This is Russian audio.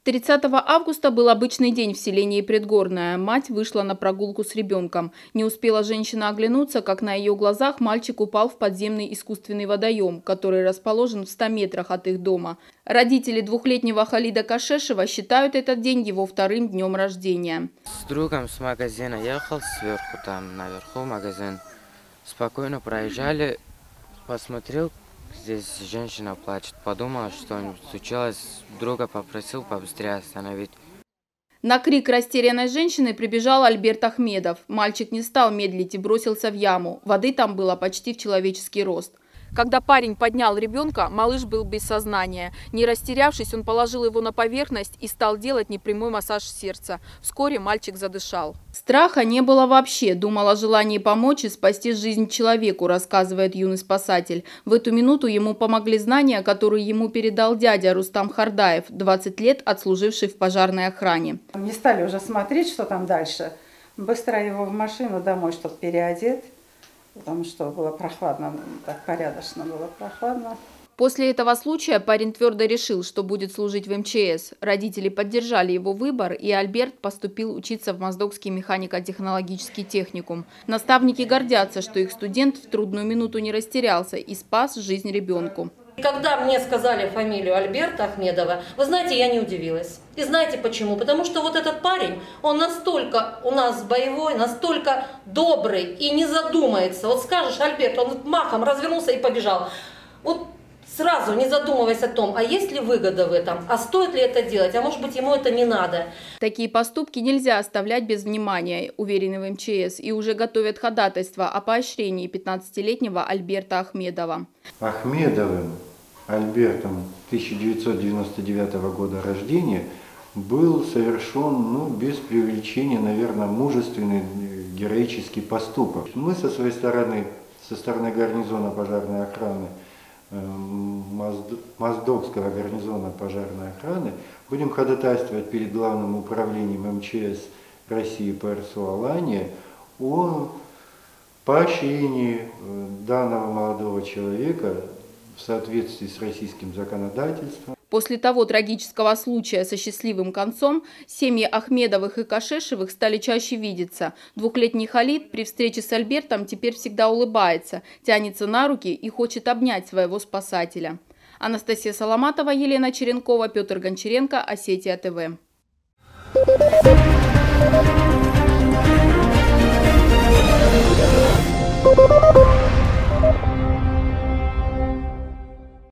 30 августа был обычный день в селении Предгорное. Мать вышла на прогулку с ребенком. Не успела женщина оглянуться, как на ее глазах мальчик упал в подземный искусственный водоем, который расположен в 100 метрах от их дома. Родители двухлетнего Халида Кашешева считают этот день его вторым днем рождения. С другом с магазина ехал сверху, там наверху магазин. Спокойно проезжали, посмотрел, здесь женщина плачет. Подумал, что-нибудь случилось, друга попросил побыстрее остановить. На крик растерянной женщины прибежал Альберт Ахмедов. Мальчик не стал медлить и бросился в яму. Воды там было почти в человеческий рост. Когда парень поднял ребенка, малыш был без сознания. Не растерявшись, он положил его на поверхность и стал делать непрямой массаж сердца. Вскоре мальчик задышал. Страха не было вообще. Думал о желании помочь и спасти жизнь человеку, рассказывает юный спасатель. В эту минуту ему помогли знания, которые ему передал дядя Рустам Хардаев, 20 лет отслуживший в пожарной охране. Не стали уже смотреть, что там дальше. Быстро его в машину домой, чтобы переодеть. Потому что было прохладно, так порядочно было прохладно. После этого случая парень твердо решил, что будет служить в МЧС. Родители поддержали его выбор, и Альберт поступил учиться в Моздокский механико-технологический техникум. Наставники гордятся, что их студент в трудную минуту не растерялся и спас жизнь ребенку. Когда мне сказали фамилию Альберта Ахмедова, вы знаете, я не удивилась. И знаете почему? Потому что вот этот парень, он настолько у нас боевой, настолько добрый и не задумается. Вот скажешь, Альберт, он махом развернулся и побежал. Вот сразу не задумываясь о том, а есть ли выгода в этом, а стоит ли это делать, а может быть ему это не надо. Такие поступки нельзя оставлять без внимания, уверены в МЧС, и уже готовят ходатайство о поощрении 15-летнего Альберта Ахмедова. Ахмедовым Альбертом 1999 года рождения был совершен, без преувеличения, наверное, мужественный, героический поступок. Мы со своей стороны, со стороны гарнизона пожарной охраны, Моздокского гарнизона пожарной охраны, будем ходатайствовать перед Главным управлением МЧС России по РСУ Алании о поощрении данного молодого человека в соответствии с российским законодательством. После того трагического случая со счастливым концом семьи Ахмедовых и Кашешевых стали чаще видеться. Двухлетний Халид при встрече с Альбертом теперь всегда улыбается, тянется на руки и хочет обнять своего спасателя. Анастасия Соломатова, Елена Черенкова, Петр Гончаренко, Осетия ТВ.